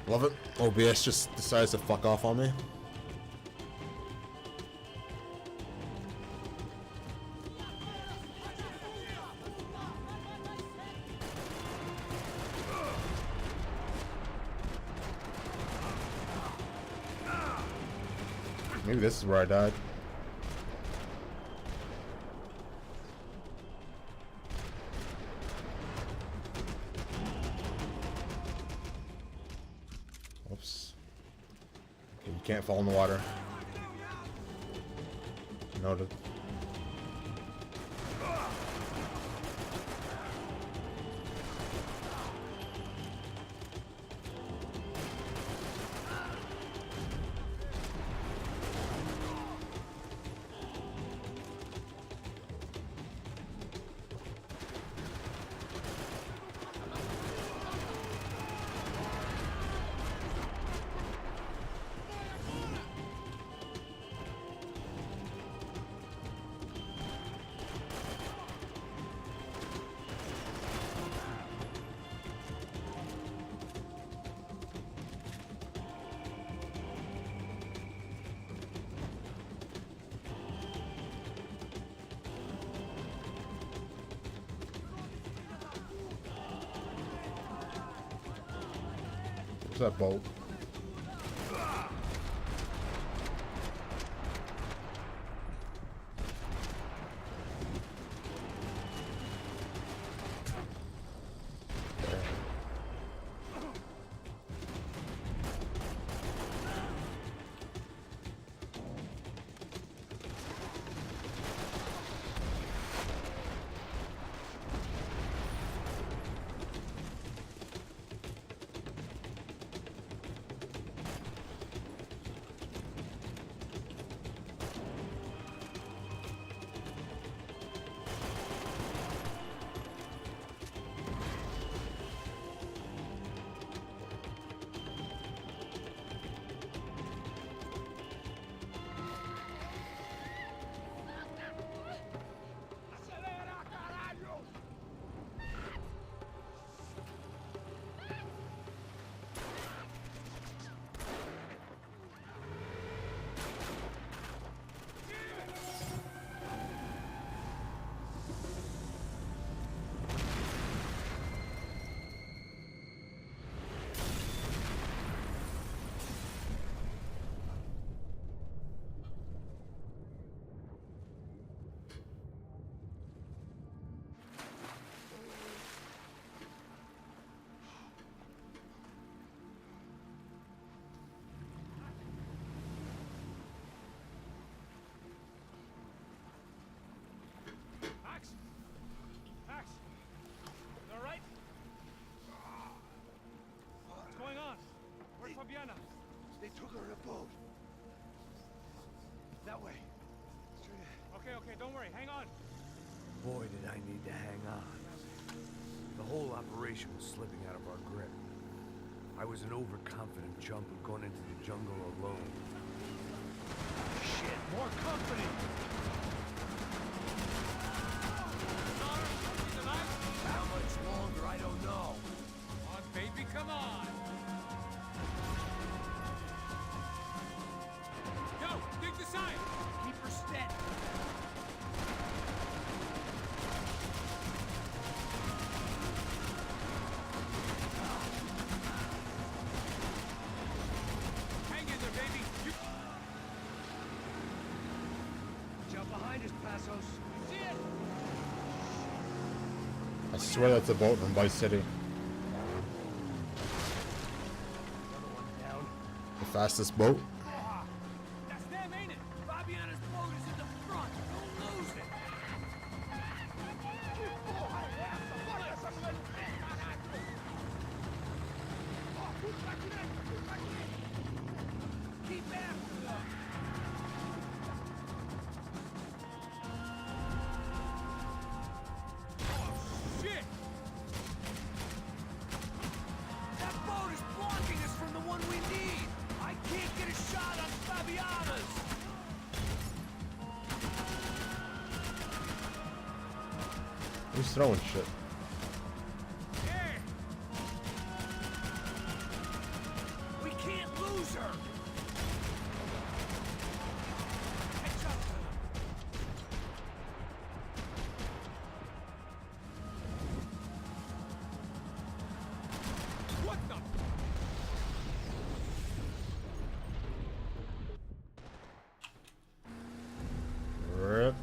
Love it. OBS just decides to fuck off on me. Maybe this is where I died. Oops. Okay, you can't fall in the water. Noted. What's that boat? They took her in a boat. That way. Straight ahead. Okay, don't worry. Hang on. Boy, did I need to hang on. The whole operation was slipping out of our grip. I was an overconfident chump who'd gone into the jungle alone. Shit, more company! How much longer? I don't know. Come on, baby, come on! Go! Dig the sign! Keep her steady. Hang in there, baby! You... Jump behind us, Passos. See it? I swear that's a boat from Vice City. Another one down. The fastest boat. That's them, ain't it? Fabiana's boat is in the front. Don't lose it. Keep after them. Shit! That boat is blocking us from the one we need. I can't get a shot on Fabiana's. Who's throwing shit? Hey! jerk! Catch up to them! What the? Rip.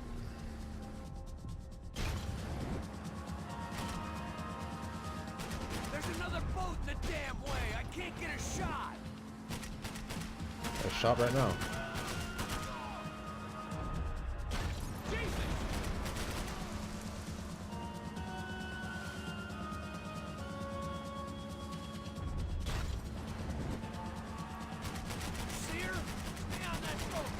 There's another boat in the damn way! I can't get a shot! A shot right now. Jesus! See her? Stay on that boat!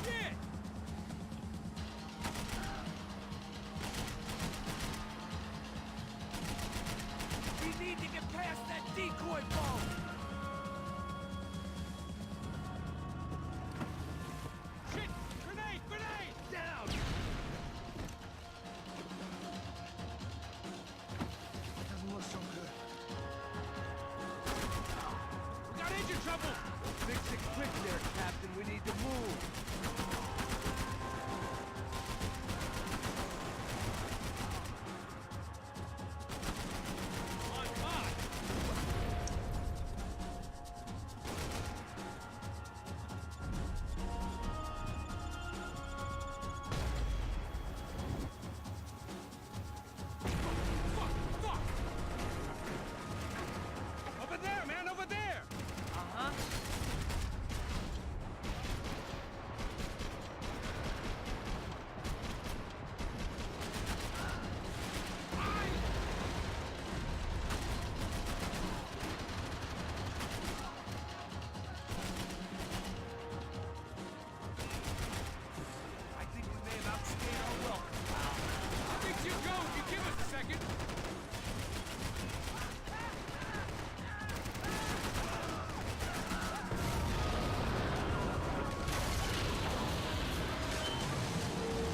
Shit! We need to get past that decoy boat! Shit! Grenade! Grenade! Down! Doesn't look so good. We got engine trouble! Fix it quick there, Captain. We need to move. Come on, come on! Fuck! Fuck! Over there, man! Over there! Uh-huh. I think we may have outstayed our welcome, pal. I think you go if you give us a second.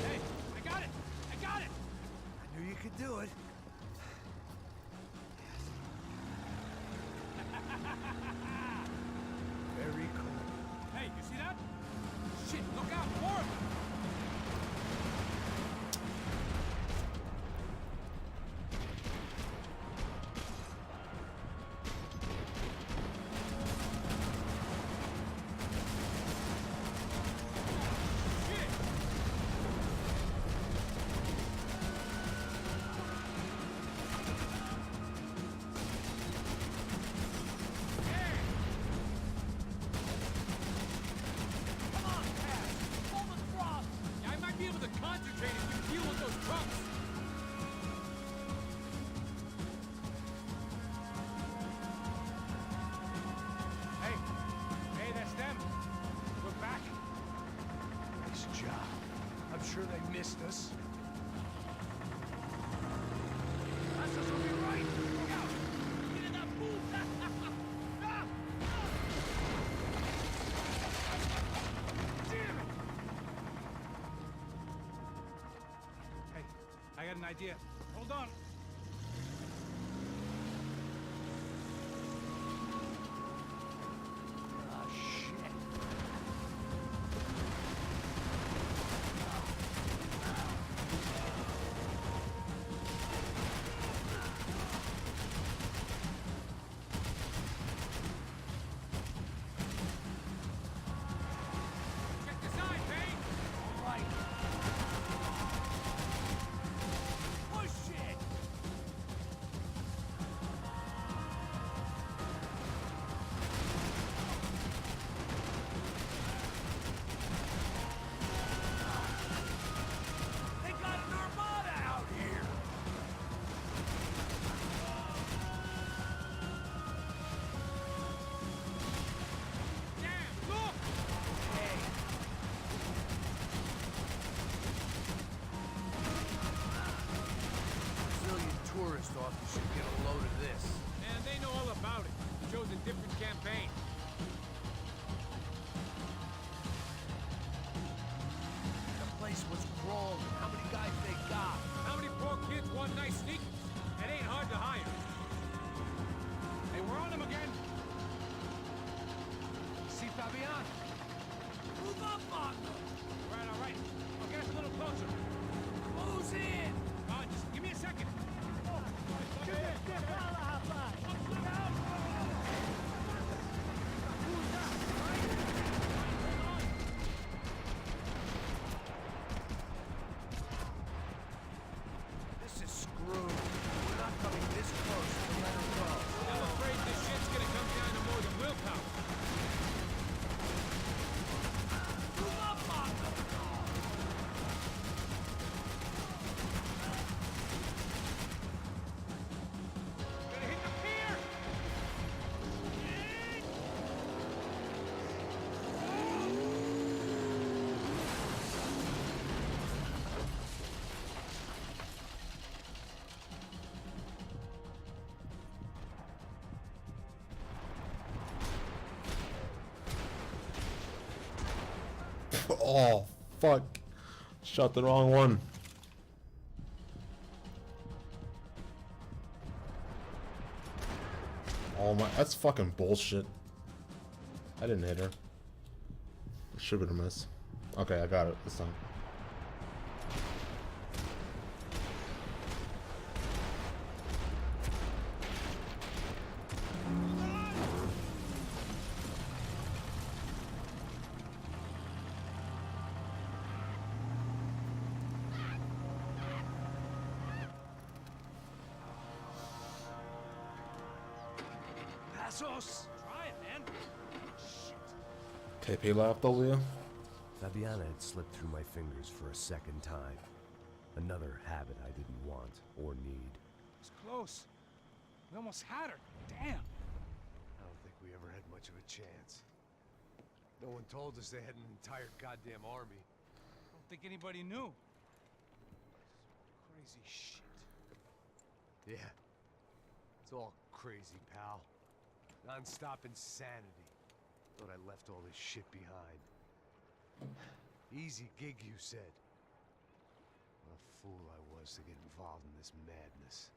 Hey, I got it! I got it! I knew you could do it. Very cool. Hey, you see that? Shit, look out! More of them! Shit! Hey! Come on, Pat. Pull the throttle. Yeah, I might be able to concentrate if you deal with those trucks. Hey, hey, that's them. We're back. Nice job. I'm sure they missed us. That's us will be right. Look out. Get in that booth. Ah! Damn it. Hey, I got an idea. Hold on. Ah, shit. Check the sign, Payne. All right. Push it. They got an armada out here. Damn, look! Hey. Brazilian tourist office should get a load of this. Man, they know all about it. Chose a different campaign. The place was crawling. How many guys they got? How many poor kids want nice sneakers? Oh, fuck. Shot the wrong one. Oh my, that's fucking bullshit. I didn't hit her. Should have been a miss. Okay, I got it this time. Passos! Try it, man. Shit. TP left, Olio. Fabiana had slipped through my fingers for a second time. Another habit I didn't want or need. It's close. We almost had her. Damn. I don't think we ever had much of a chance. No one told us they had an entire goddamn army. I don't think anybody knew. Crazy shit. Yeah. It's all crazy, pal. Non-stop insanity. Thought I left all this shit behind. Easy gig, you said. What a fool I was to get involved in this madness.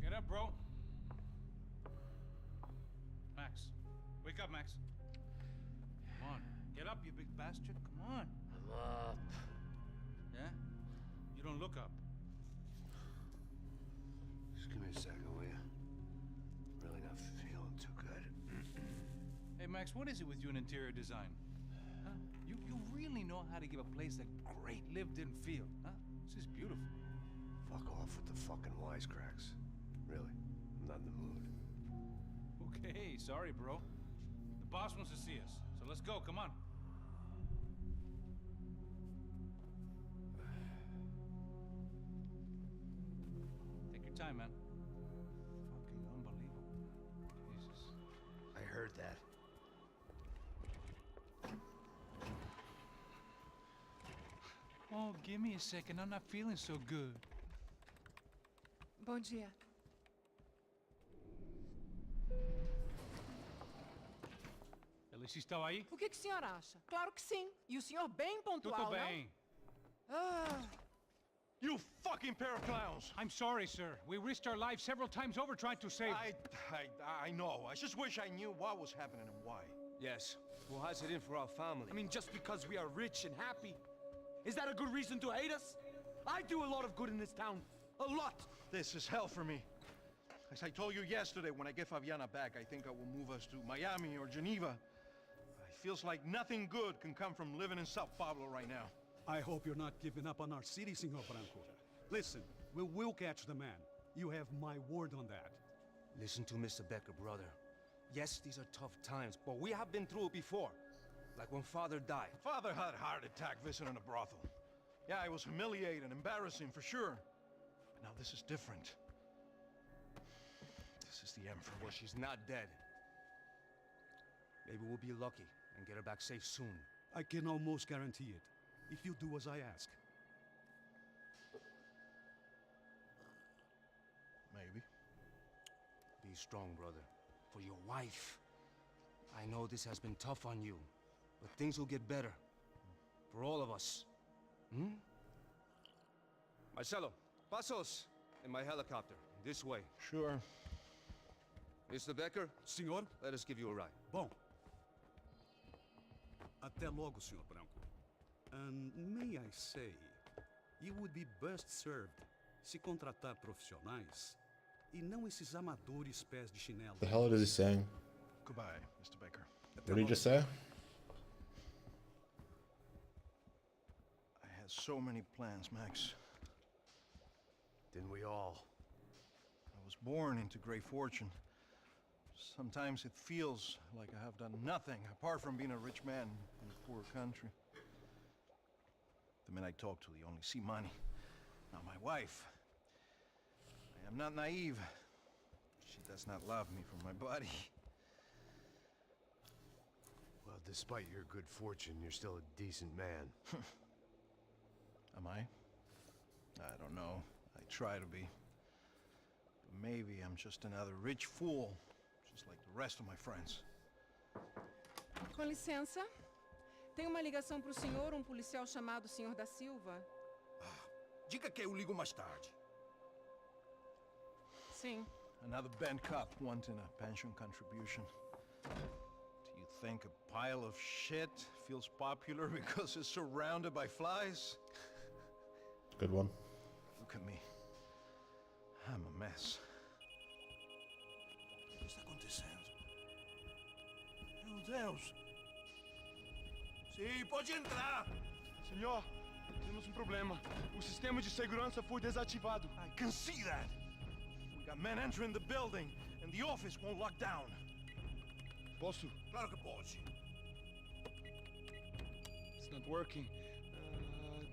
Get up, bro. Max. Wake up, Max. Come on. Get up, you big bastard. Come on. I'm up. Yeah? You don't look up. Just give me a second, will you? Really not feeling too good. Hey, Max, what is it with you in interior design? Huh? You really know how to give a place a great lived-in feel, huh? This is beautiful. Fuck off with the fucking wisecracks. Really, I'm not in the mood. Okay, sorry, bro. The boss wants to see us, so let's go, come on. Take your time, man. Fucking unbelievable. Jesus. I heard that. Oh, give me a second. I'm not feeling so good. Bom dia. Alice estava aí? O que o senhor acha? Claro que sim. E o senhor bem pontual, Tudo bem. não? Ah, You fucking pair of clowns! I'm sorry, sir. We risked our lives several times over trying to save... I know. I just wish I knew what was happening and why. Yes. Who has it in for our family? I mean, just because we are rich and happy, is that a good reason to hate us? I do a lot of good in this town. A lot. This is hell for me. As I told you yesterday, when I get Fabiana back, I think I will move us to Miami or Geneva. It feels like nothing good can come from living in Sao Paulo right now. I hope you're not giving up on our city, Senor Branco. Listen, we will catch the man. You have my word on that. Listen to Mr. Becker, brother. Yes, these are tough times, but we have been through it before. Like when Father died. Father had a heart attack visiting a brothel. Yeah, it was humiliating, embarrassing, for sure. But now this is different. This is the Emperor. Well, she's not dead. Maybe we'll be lucky and get her back safe soon. I can almost guarantee it, if you do as I ask. Maybe. Be strong, brother. For your wife. I know this has been tough on you, but things will get better. For all of us. Hmm? Marcelo, Pasos. And my helicopter. This way. Sure. Mr. Becker, Senhor? let us give you a ride. Bom. Até logo, Senhor Branco. And may I say, you would be best served se contratar profissionais e não esses amadores pés de chinelo. The hell is he saying? Goodbye, Mr. Baker. What did he just say? I had so many plans, Max. Didn't we all? I was born into great fortune. Sometimes it feels like I have done nothing apart from being a rich man in a poor country. The men I talk to, they only see money. Now my wife. I am not naive. She does not love me for my body. Well, despite your good fortune, you're still a decent man. Am I? I don't know. I try to be. But maybe I'm just another rich fool, just like the rest of my friends. Com licença. Tem uma ligação pro senhor, policial chamado Senhor da Silva? Diga que eu ligo mais tarde. Sim. Another bent cop wanting a pension contribution. Do you think a pile of shit feels popular because it's surrounded by flies? Good one. Look at me. I'm a mess. O que está acontecendo? Meu Deus! Sim, pode entrar! Senhor, temos problema. O sistema de segurança foi desativado. I can see that! We got men entering the building, and the office won't lock down. Posso? Claro que pode. It's not working.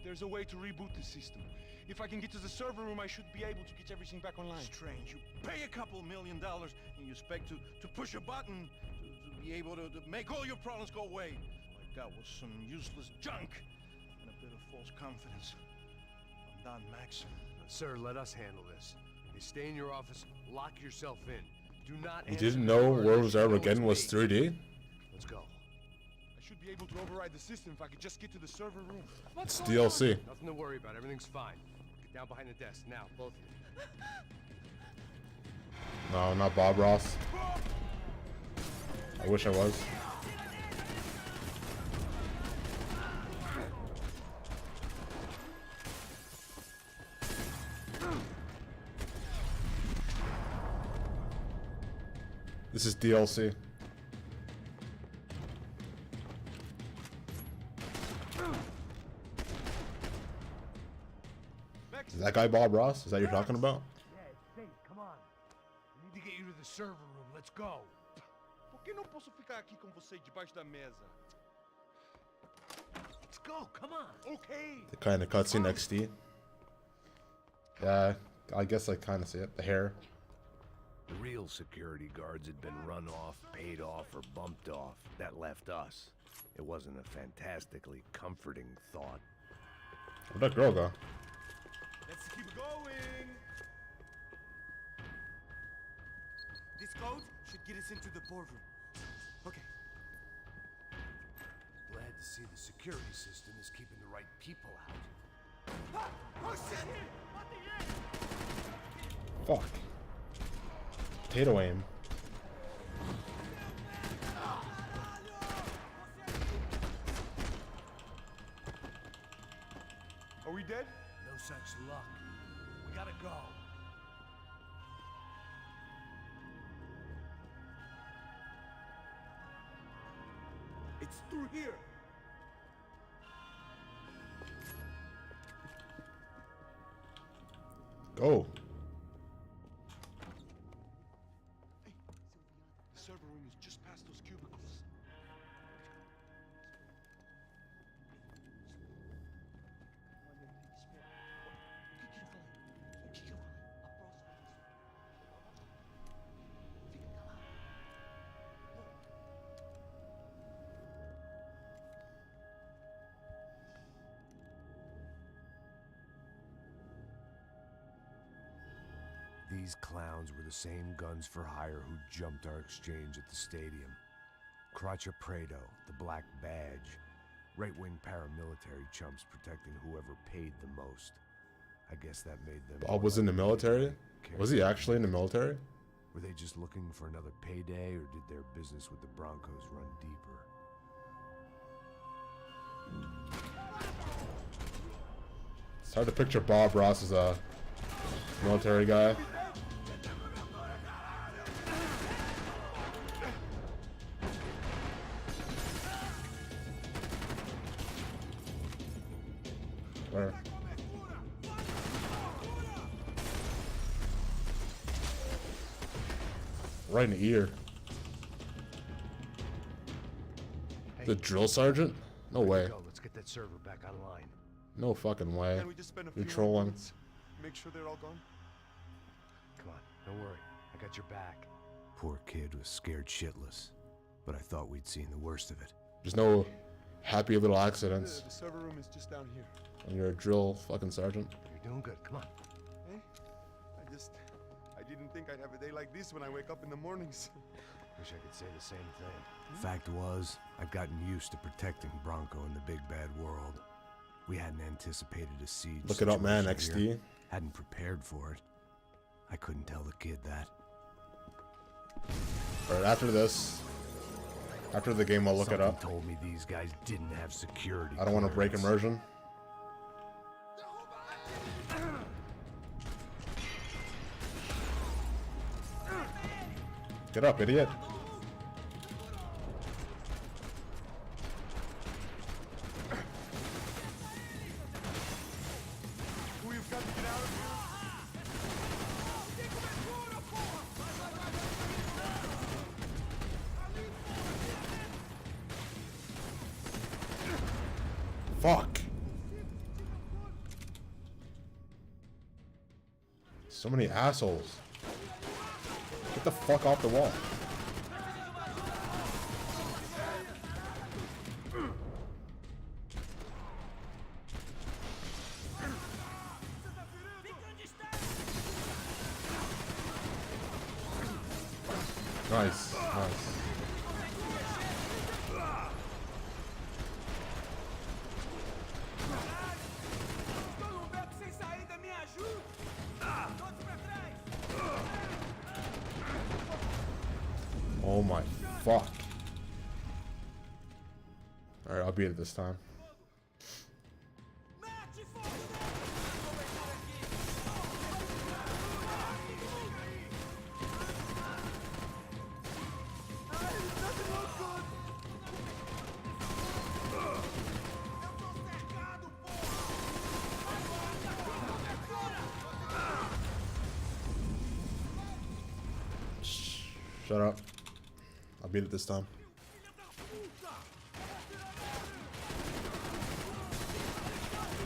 There's a way to reboot the system. If I can get to the server room, I should be able to get everything back online. Strange. You pay a couple $1 million, and you expect to push a button to be able to make all your problems go away. All I got was some useless junk and a bit of false confidence. I'm done, Max. Sir, let us handle this. You stay in your office, lock yourself in. Do not You answer didn't the know door World's until Armageddon was it's made. 3D? Let's go. I should be able to override the system if I could just get to the server room. What's It's going on? DLC. Nothing to worry about. Everything's fine. Get down behind the desk now, both of you. No, not Bob Ross. I wish I was. This is DLC. Is that guy Bob Ross? Is that you're talking about? Yeah, it's safe. Come on. We need to get you to the server room. Let's go. Por que não posso ficar aqui com você debaixo da mesa? Let's go. Come on. Okay. The kind of cutscene XD. Yeah, I guess I kind of see it. The hair. The real security guards had been run off, paid off, or bumped off. That left us. It wasn't a fantastically comforting thought. Where'd that girl go? Let's keep going. This code should get us into the boardroom. Okay. Glad to see the security system is keeping the right people out. Oh shit! Fuck. Potato aim. Are we dead? No such luck. We gotta go. It's through here. Go. Hey, the server room is just past those cubicles. These clowns were the same guns for hire who jumped our exchange at the stadium. Craccia Prado, the Black Badge. Right-wing paramilitary chumps protecting whoever paid the most. I guess that made them... Bob was in the military? Was he actually in the military? Were they just looking for another payday, or did their business with the Broncos run deeper? It's hard to picture Bob Ross as a military guy. Where? Right in the ear. The drill sergeant? No way. Go. Let's get that server back online. No fucking way. Can we just spend a few You're more trolling. minutes? Make sure they're all gone. Come on, don't worry. I got your back. Poor kid was scared shitless, but I thought we'd seen the worst of it. There's no happy little accidents The server room is just down here. when you're a drill fucking sergeant. You're doing good. Come on. Hey, I didn't think I'd have a day like this when I wake up in the mornings. Wish I could say the same thing. Fact was, I've gotten used to protecting Bronco in the big bad world. We hadn't anticipated a siege. Look it up, man. situation XD. here. Hadn't prepared for it. I couldn't tell the kid that. Alright, after this, after the game, I'll look it Something up. told me these guys didn't have security. I don't want to break clearance. immersion. Get up, idiot. We've got to get out of here. Fuck. So many assholes. Get the fuck off the wall. Nice, nice. Oh my fuck. Alright, I'll beat it this time. Shut up. I'll beat it this time.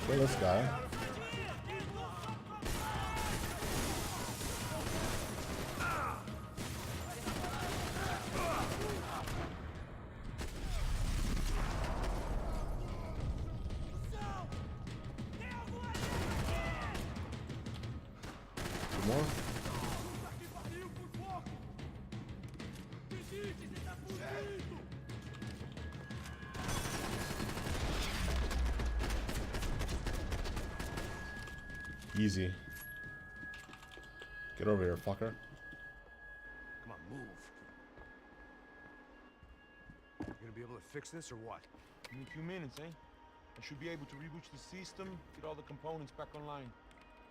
Kill this guy. Two more. Easy. Get over here, fucker. Come on, move. You gonna be able to fix this or what? In a few minutes, eh? I should be able to reboot the system, get all the components back online.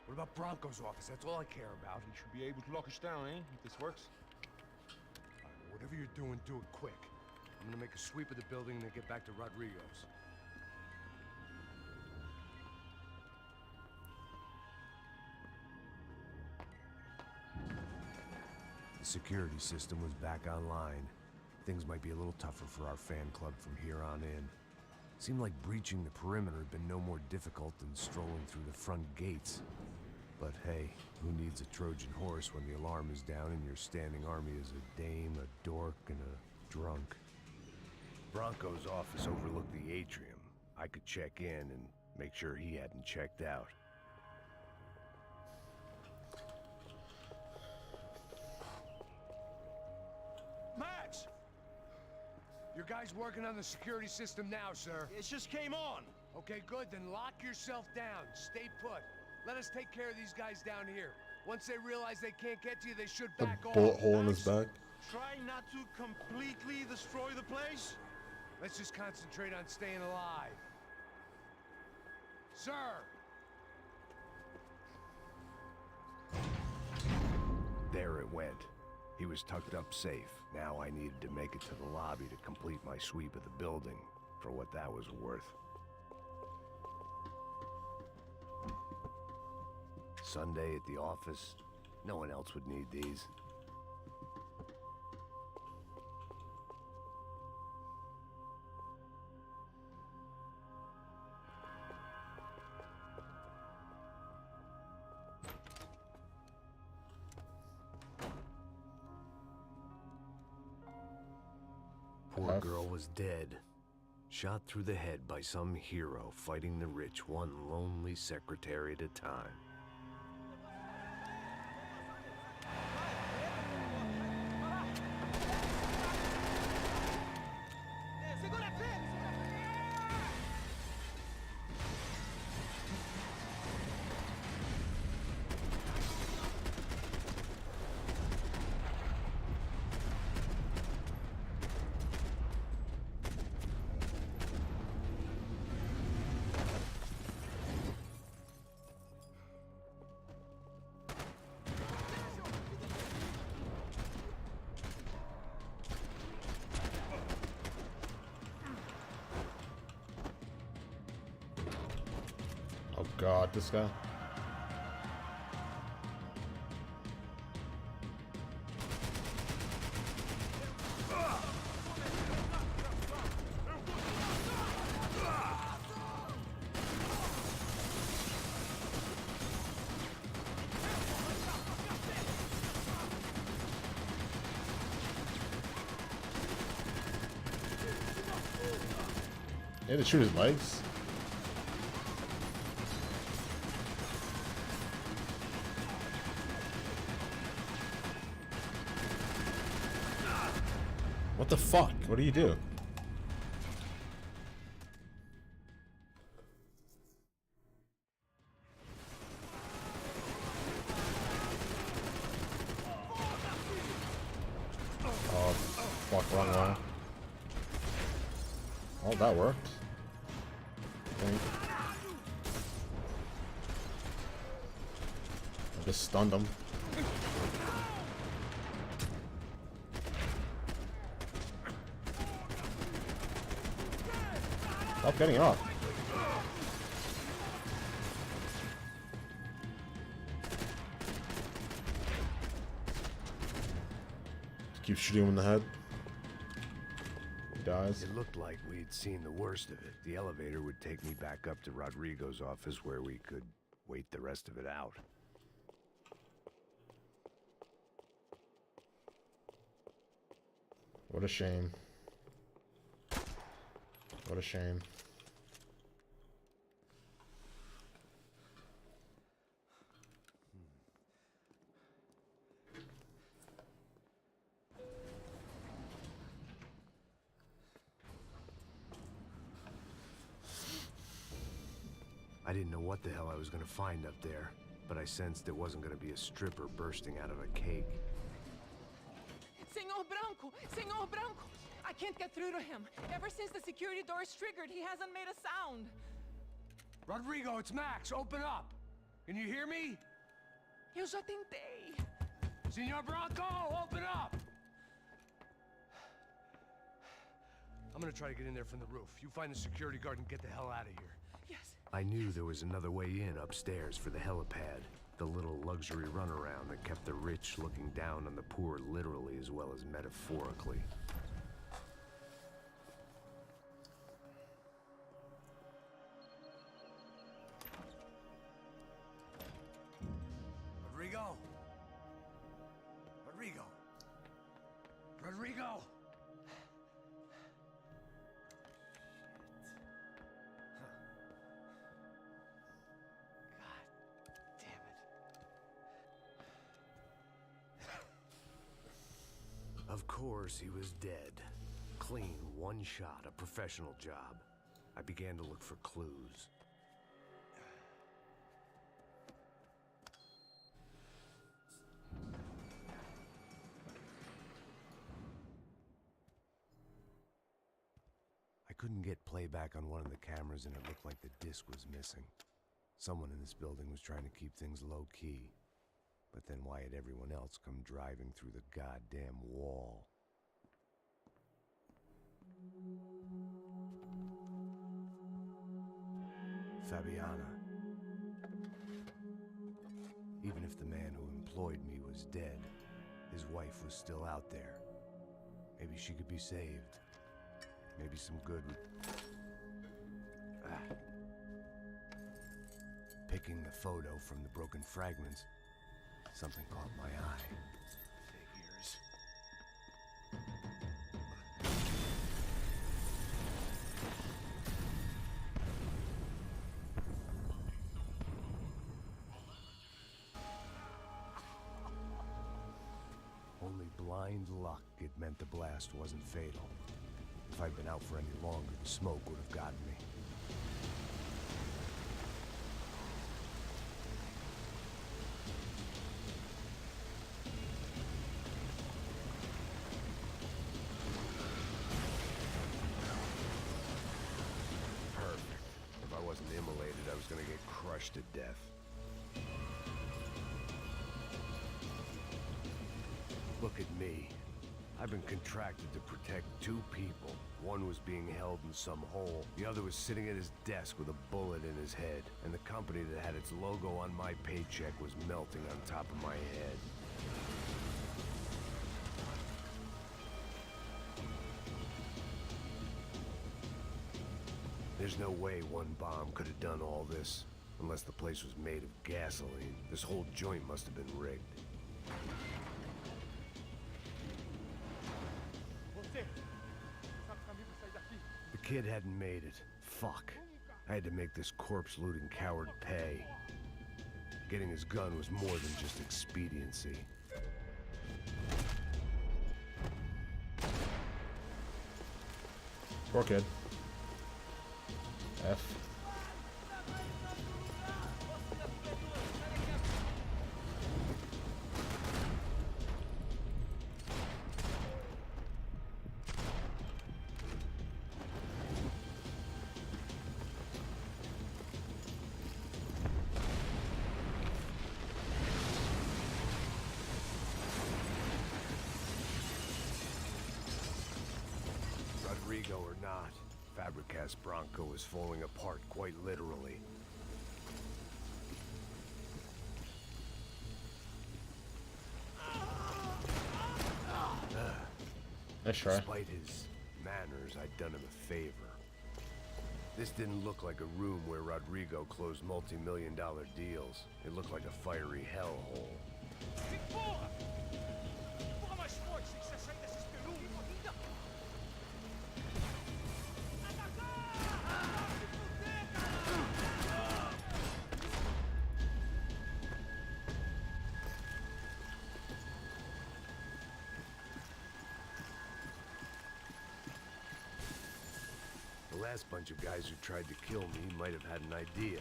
What about Bronco's office? That's all I care about. We should be able to lock us down, eh? If this works. All right, well, whatever you're doing, do it quick. I'm gonna make a sweep of the building and then get back to Rodrigo's. The security system was back online. Things might be a little tougher for our fan club from here on in. Seemed like breaching the perimeter had been no more difficult than strolling through the front gates. But hey, who needs a Trojan horse when the alarm is down and your standing army is a dame, a dork, and a drunk? Bronco's office overlooked the atrium. I could check in and make sure he hadn't checked out. Max! Your guy's working on the security system now, sir. It just came on. Okay, good. Then lock yourself down. Stay put. Let us take care of these guys down here. Once they realize they can't get to you, they should The back off. bullet hole in his back. Try not to completely destroy the place. Let's just concentrate on staying alive. Sir! There it went. He was tucked up safe. Now I needed to make it to the lobby to complete my sweep of the building, for what that was worth. Sunday at the office. No one else would need these. Poor girl was dead. Shot through the head by some hero fighting the rich one lonely secretary at a time. Oh god, this guy. Yeah, they shoot his legs. What the fuck? What do you do? Oh, fuck, wrong one. Oh, that worked. I think. I just stunned him. Stop getting up. Just keep shooting him in the head. He dies. It looked like we'd seen the worst of it. The elevator would take me back up to Rodrigo's office where we could wait the rest of it out. What a shame. What a shame. I didn't know what the hell I was gonna find up there, but I sensed it wasn't gonna be a stripper bursting out of a cake. Senor Branco! Senor Branco! I can't get through to him. Ever since the security door is triggered, he hasn't made a sound. Rodrigo, it's Max. Open up. Can you hear me? Eu já tentei. Senor Branco, open up! I'm gonna try to get in there from the roof. You find the security guard and get the hell out of here. Yes. I knew there was another way in upstairs for the helipad, the little luxury runaround that kept the rich looking down on the poor literally as well as metaphorically. Rodrigo! Rodrigo! Rodrigo! Of course, he was dead. Clean, one shot, a professional job. I began to look for clues. couldn't get playback on one of the cameras and it looked like the disc was missing. Someone in this building was trying to keep things low-key. But then why had everyone else come driving through the goddamn wall? Fabiana. Even if the man who employed me was dead, his wife was still out there. Maybe she could be saved. Maybe some good would... Picking the photo from the broken fragments, something caught my eye. Figures. Only blind luck it meant the blast wasn't fatal. If I'd been out for any longer, the smoke would have gotten me. Perfect. If I wasn't immolated, I was gonna get crushed to death. Look at me. I've been contracted to protect two people. One was being held in some hole. The other was sitting at his desk with a bullet in his head. And the company that had its logo on my paycheck was melting on top of my head. There's no way one bomb could have done all this. Unless the place was made of gasoline. This whole joint must have been rigged. The kid hadn't made it. Fuck. I had to make this corpse-looting coward pay. Getting his gun was more than just expediency. Poor kid. F. Rodrigo or not, Fabricas Bronco is falling apart quite literally. Nice try. Despite his manners, I'd done him a favor. This didn't look like a room where Rodrigo closed multi-million-dollar deals. It looked like a fiery hellhole. The last bunch of guys who tried to kill me might have had an idea.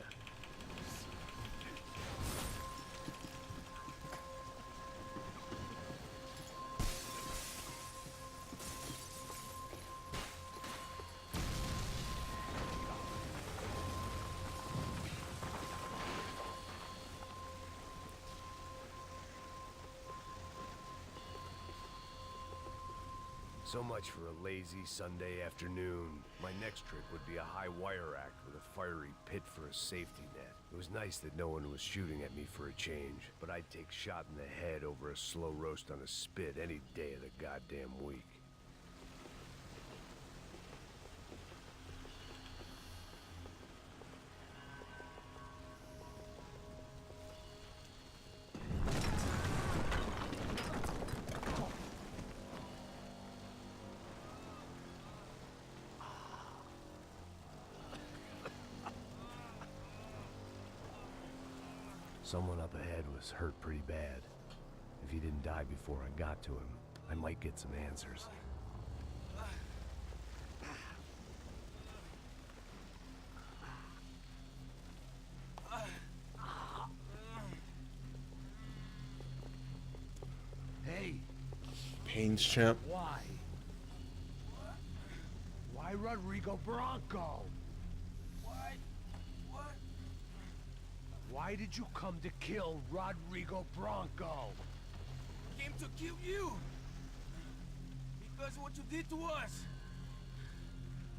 So much for a lazy Sunday afternoon. My next trick would be a high wire act with a fiery pit for a safety net. It was nice that no one was shooting at me for a change, but I'd take shot in the head over a slow roast on a spit any day of the goddamn week. Someone up ahead was hurt pretty bad. If he didn't die before I got to him, I might get some answers. Hey! Payne's champ. Why? Why by Rodrigo Bronco. What? What? Why did you come to kill Rodrigo Bronco? Came to kill you. Because of what you did to us.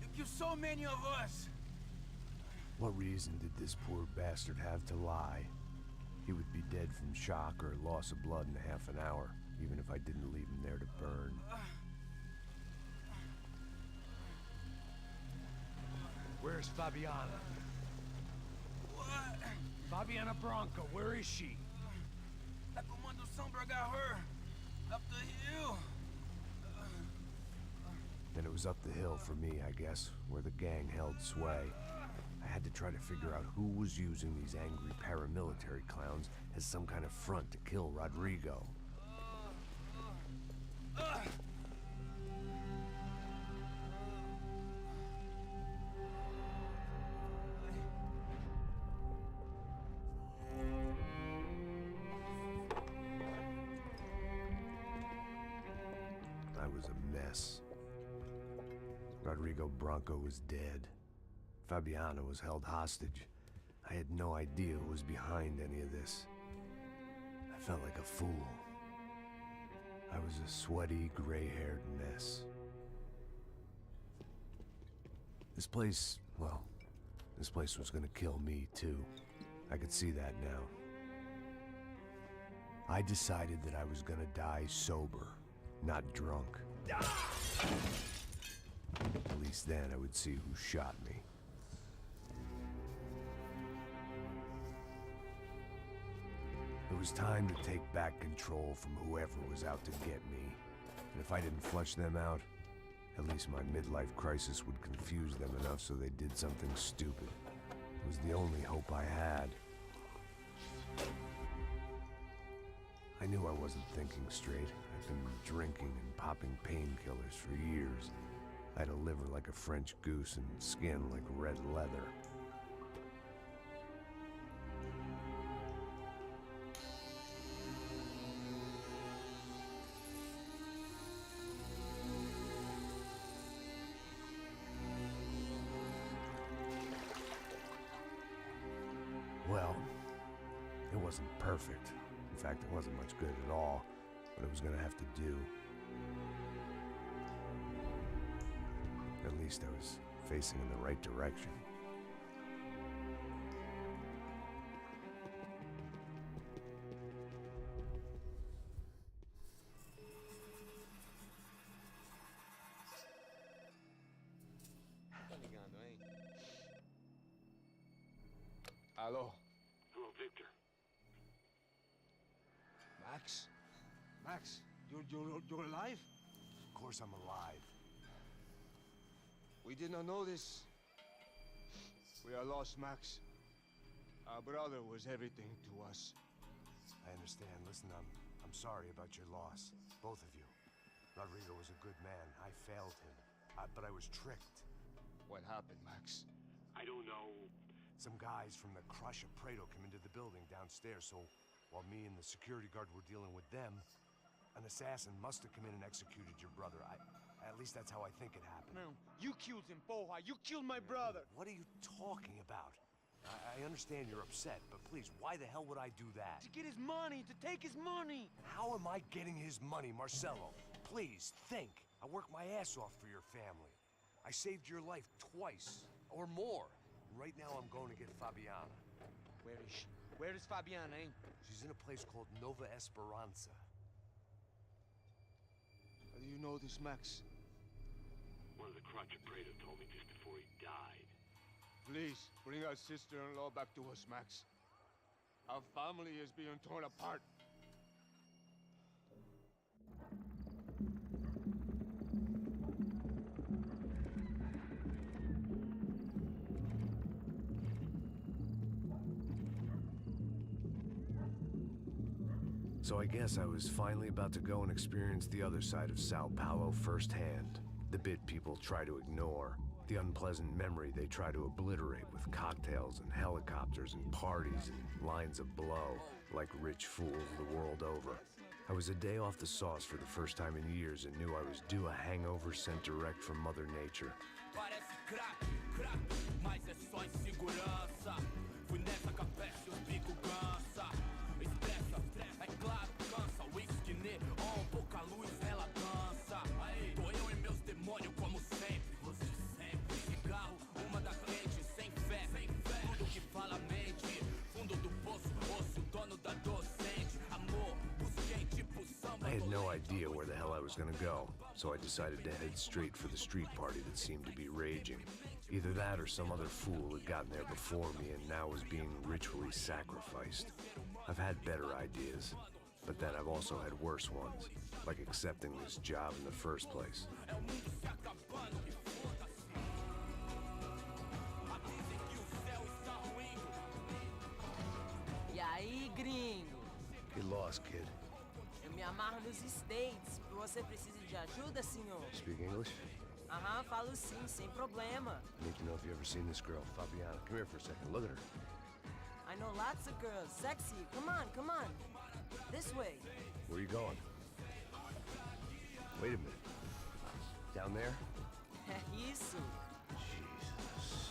You killed so many of us. What reason did this poor bastard have to lie? He would be dead from shock or loss of blood in half an hour, even if I didn't leave him there to burn. Where's Fabiana? What? Fabiana Bronco, where is she? La Comando Sombra got her. Up the hill. Then it was up the hill for me, I guess, where the gang held sway. I had to try to figure out who was using these angry paramilitary clowns as some kind of front to kill Rodrigo. I was a mess. Rodrigo Bronco was dead. Fabiana was held hostage. I had no idea who was behind any of this. I felt like a fool. I was a sweaty, gray-haired mess. This place, well, this place was gonna kill me too. I could see that now. I decided that I was gonna die sober, not drunk. At least then I would see who shot me. It was time to take back control from whoever was out to get me. And if I didn't flush them out, at least my midlife crisis would confuse them enough so they did something stupid. It was the only hope I had. I knew I wasn't thinking straight. I'd been drinking and popping painkillers for years. I had a liver like a French goose and skin like red leather. Well, it wasn't perfect. In fact, it wasn't much good at all, but it was gonna have to do. At least I was facing in the right direction. Hello. Hello, Victor. Max? Max, you're alive? Of course I'm alive. We did not know this. We are lost, Max. Our brother was everything to us. I understand. Listen, I'm sorry about your loss. Both of you. Rodrigo was a good man. I failed him. But I was tricked. What happened, Max? I don't know. Some guys from the Crush of Prado came into the building downstairs, so while me and the security guard were dealing with them, an assassin must have come in and executed your brother. At least that's how I think it happened. No, you killed him, Poja. You killed my brother. What are you talking about? I understand you're upset, but please, why the hell would I do that? To get his money, to take his money. How am I getting his money, Marcelo? Please, think. I worked my ass off for your family. I saved your life twice, or more. Right now, I'm going to get Fabiana. Where is she? Where is Fabiana, eh? She's in a place called Nova Esperanza. How do you know this, Max? One of the Crotch of Prado told me just before he died. Please, bring our sister-in-law back to us, Max. Our family is being torn apart. So I guess I was finally about to go and experience the other side of Sao Paulo firsthand. The bit people try to ignore. The unpleasant memory they try to obliterate with cocktails and helicopters and parties and lines of blow, like rich fools the world over. I was a day off the sauce for the first time in years and knew I was due a hangover sent direct from Mother Nature. Parece crack, crack, mas é só insegurança. Fui nessa capeste, os bico cansa. Estressa, é claro, cansa. Whisky neon, pouca luz, ela dança. Tô eu e meus demônios como sempre. Você sempre. Cigarro, uma da cliente, sem fé. Tudo que fala mente. Fundo do poço, osso, dono da docente. Amor, busquei tipo samba. I had no idea where the hell I was gonna go, so I decided to head straight for the street party that seemed to be raging. Either that or some other fool had gotten there before me and now was being ritually sacrificed. I've had better ideas, but then I've also had worse ones, like accepting this job in the first place. E aí, gringo? Get lost, kid. Eu me amarro nos States. Você precisa de ajuda, senhor? Speak English? Aham, falo sim, sem problema. I need to know if you've ever seen this girl, Fabiana. Come here for a second. Look at her. I know lots of girls. Sexy. Come on, come on. This way. Where are you going? Wait a minute. Down there? Isso. Jesus.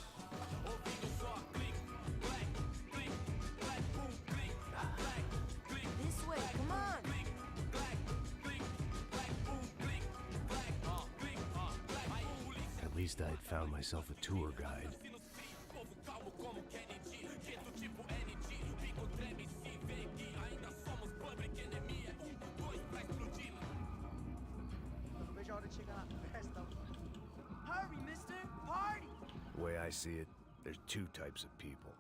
This way, come on. At least I had found myself a tour guide. Hurry, mister. Party. The way I see it, there's two types of people.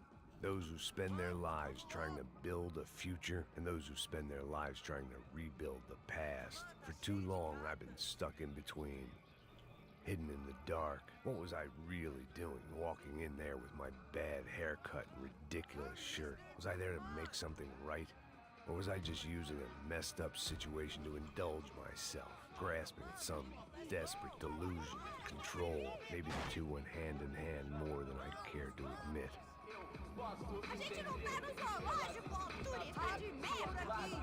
Those who spend their lives trying to build a future, and those who spend their lives trying to rebuild the past. For too long, I've been stuck in between. Hidden in the dark. What was I really doing, walking in there with my bad haircut and ridiculous shirt? Was I there to make something right? Or was I just using a messed up situation to indulge myself, grasping at some desperate delusion of control? Maybe the two went hand in hand more than I cared to admit. A gente não tá no zoológico, turista de merda aqui!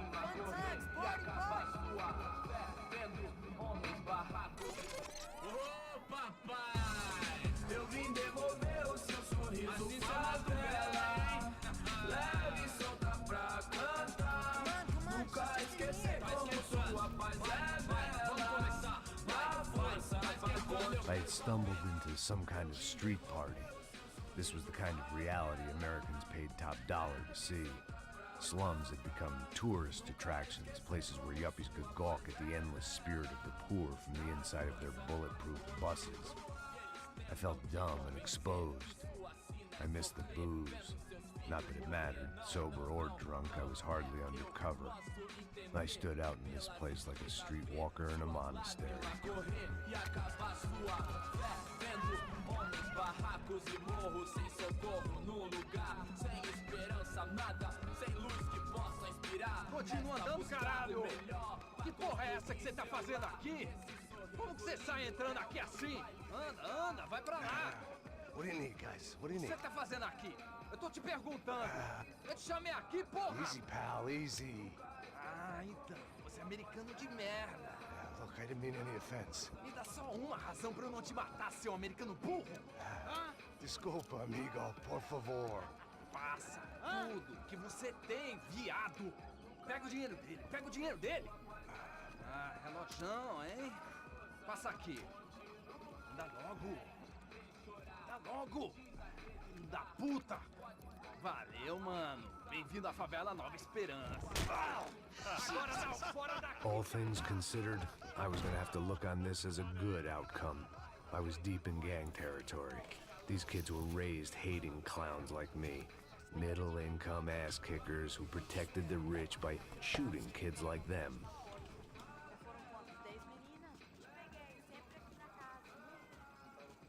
Ô papai, eu vim devolver o seu sorriso favela. Leve e solta pra cantar. Nunca esquecer como sua paz é bela. Dá força pra I had stumbled into some kind of street party. This was the kind of reality Americans paid top dollar to see. Slums had become tourist attractions, places where yuppies could gawk at the endless spirit of the poor from the inside of their bulletproof buses. I felt dumb and exposed. I missed the booze. Not that it mattered, sober or drunk, I was hardly undercover. I stood out in this place like a streetwalker in a monastery. barracos e morros sem socorro no lugar, sem esperança, nada, sem luz que possa inspirar. Continua andando, caralho! Que porra é essa que você tá fazendo aqui? Como que você sai entrando aqui assim? Anda, anda, vai pra lá! What do you need, guys? What do you O que need? você tá fazendo aqui? Eu tô te perguntando. Eu te chamei aqui, porra! Easy, pal, easy. Ah, então. Você é americano de merda. Look, I didn't mean any offense. Me dá só uma razão pra eu não te matar, seu americano burro. Desculpa, amigo, por favor. Passa tudo que você tem, viado. Pega o dinheiro dele, pega o dinheiro dele. Ah, relojão, hein? Passa aqui. Dá logo. Dá logo. Filho da puta. Valeu, mano. Bem-vindo à favela Nova Esperança. Agora não, fora daqui. All things considered, I was gonna have to look on this as a good outcome. I was deep in gang territory. These kids were raised hating clowns like me. Middle-income ass-kickers who protected the rich by shooting kids like them.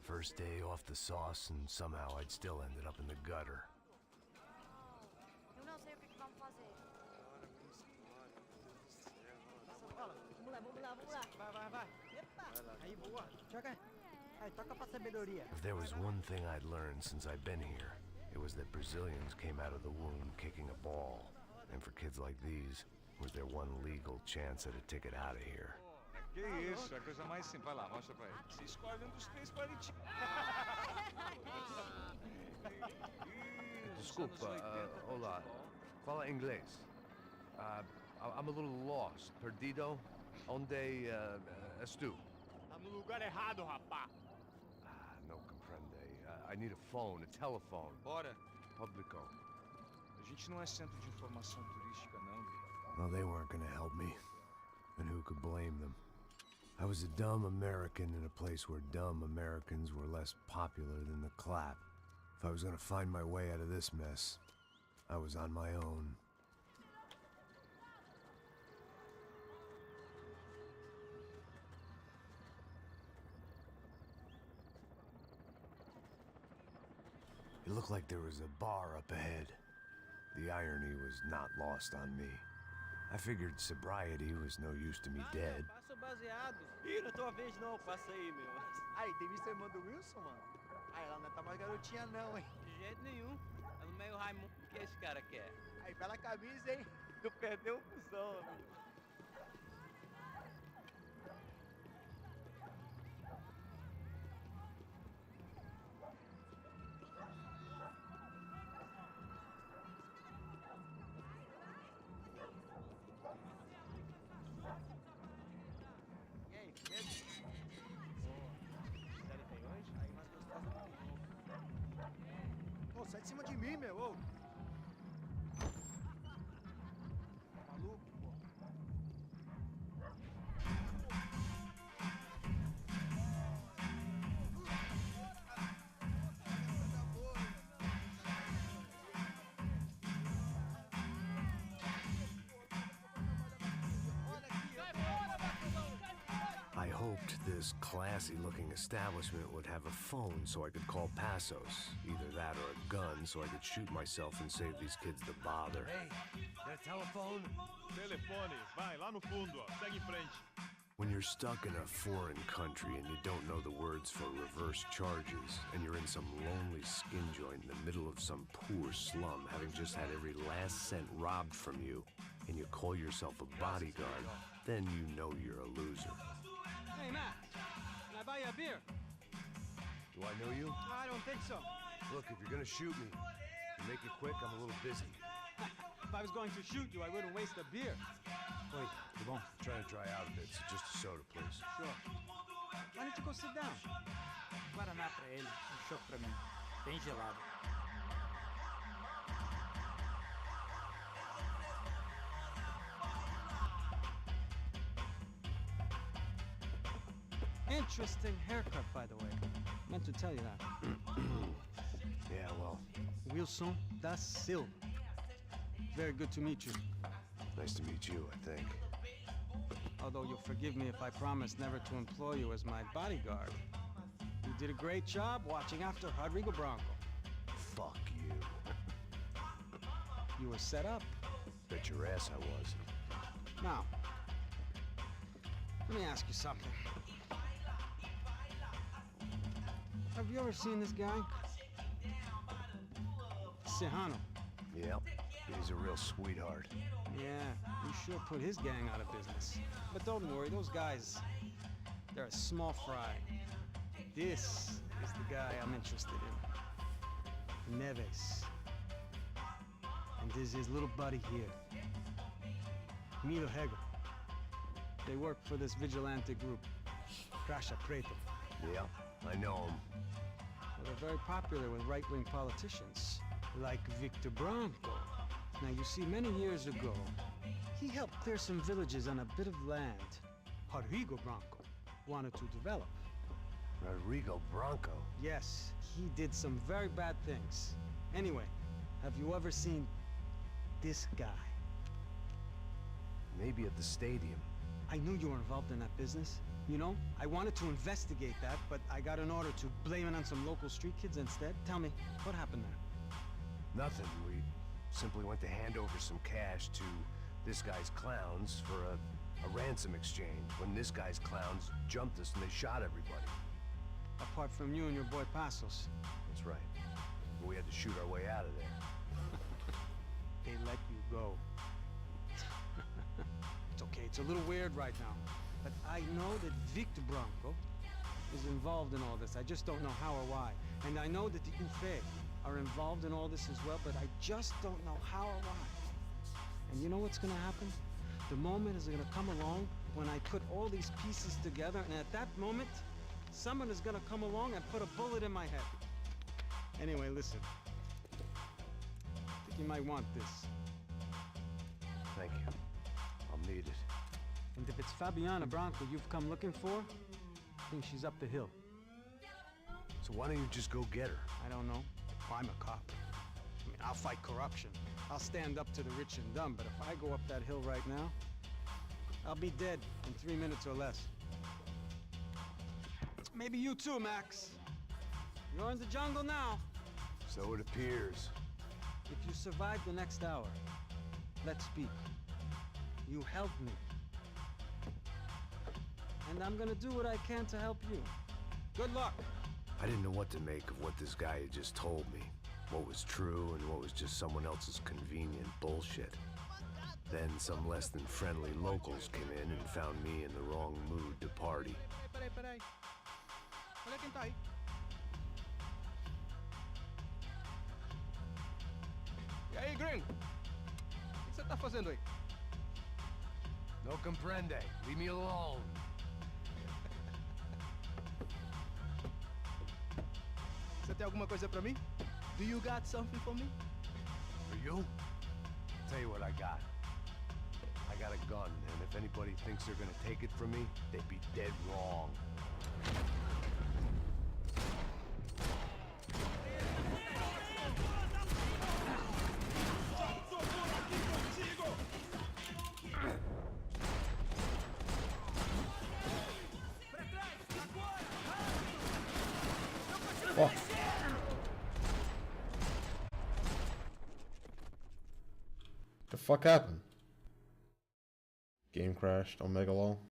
First day off the sauce, and somehow I'd still ended up in the gutter. Eu não sei o que vamos fazer. Vamos lá. Vai. Epa! Aí, boa. Joga. Aí, toca pra sabedoria. If there was one thing I'd learned since I'd been here, it was that Brazilians came out of the womb kicking a ball. And for kids like these, was their one legal chance at a ticket out of here. Que isso, é a coisa mais simples. Vai lá, mostra pra ele. Você escolhe dos três palitinhos. Desculpa, olá. Fala inglês. I'm a little lost. Perdido? Onde estou? Tá no lugar errado, rapá. No comprende. I need a phone, a telephone. Bora. Publico. A gente não é centro de informação turística, não. Well, they weren't gonna help me. And who could blame them? I was a dumb American in a place where dumb Americans were less popular than the clap. If I was gonna find my way out of this mess, I was on my own. It looked like there was a bar up ahead. The irony was not lost on me. I figured sobriety was no use to me dead. Passa o baseado. Ih, não é tua vez não, passa aí, meu. Aí, tem visto a irmã do Wilson, mano? Aí, ela não tá mais garotinha não, hein? De jeito nenhum. Ela meio Raimundo. O que esse cara quer? Aí, bela camisa, hein? Tu perdeu um fusão, amigo. E aí, medo? Sério, tem hoje? Aí, mais gostosa do que... Ô, sai de cima de mim, meu, ô! Maluco, pô. I hoped this classy-looking establishment would have a phone so I could call Passos. Either that or a gun so I could shoot myself and save these kids the bother. Hey, got a telephone? Telefone, vai, lá no fundo, ó. Segue em frente. When you're stuck in a foreign country and you don't know the words for reverse charges, and you're in some lonely skin joint in the middle of some poor slum, having just had every last cent robbed from you, and you call yourself a bodyguard, then you know you're a loser. Hey, Matt. Can I buy you a beer? Do I know you? I don't think so. Look, if you're gonna shoot me, you make it quick, I'm a little busy. If I was going to shoot you, I wouldn't waste a beer. Wait, come on. I'm trying to dry out a bit, so just a soda, please. Sure. Why don't you go sit down? Guaraná pra ele, chopp pra mim. Bem gelado. Interesting haircut, by the way. Meant to tell you that. Yeah, well, Wilson da Silva. Very good to meet you. nice to meet you, I think. Although you'll forgive me if I promise never to employ you as my bodyguard. You did a great job watching after Rodrigo Bronco. Fuck you. You were set up. Bet your ass I was. Now, let me ask you something. Have you ever seen this guy? Serrano. Yep, he's a real sweetheart. Yeah, you sure put his gang out of business. But don't worry, those guys, they're a small fry. This is the guy I'm interested in. Neves. And this is his little buddy here. Milo Hegel. They work for this vigilante group, Crasha Preto. Yeah, I know him. Well, they're very popular with right-wing politicians, like Victor Bronco. Now, you see, many years ago, he helped clear some villages on a bit of land Rodrigo Bronco wanted to develop. Rodrigo Bronco? Yes, he did some very bad things. Anyway, have you ever seen this guy? Maybe at the stadium. I knew you were involved in that business. You know, I wanted to investigate that, but I got an order to blame it on some local street kids instead. Tell me, what happened there? Nothing. We simply went to hand over some cash to this guy's clowns for a ransom exchange when this guy's clowns jumped us and they shot everybody. Apart from you and your boy Passos. That's right. We had to shoot our way out of there. They let you go. It's okay, it's a little weird right now. But I know that Victor Branco is involved in all this. I just don't know how or why. And I know that the Ufe are involved in all this as well, but I just don't know how or why. And you know what's gonna happen? The moment is gonna come along when I put all these pieces together, and at that moment, someone is gonna come along and put a bullet in my head. Anyway, listen. I think you might want this. Thank you. I'll need it. And if it's Fabiana Branco you've come looking for, I think she's up the hill. So why don't you just go get her? I don't know. I'm a cop. I mean, I'll fight corruption. I'll stand up to the rich and dumb, but if I go up that hill right now, I'll be dead in 3 minutes or less. Maybe you too, Max. You're in the jungle now. So it appears. If you survive the next hour, let's speak. You help me. And I'm gonna do what I can to help you. Good luck. I didn't know what to make of what this guy had just told me. What was true and what was just someone else's convenient bullshit. Then some less than friendly locals came in and found me in the wrong mood to party. Peraí. Olha quem tá aí. E aí, gringo? O que você tá fazendo aí? No comprende. Leave me alone. Você tem alguma coisa pra mim? Do you got something for me? For you? Tell you what I got. I got a gun, and if anybody thinks they're gonna take it from me, they'd be dead wrong. Oh. The fuck happened? Game crashed on Megalol.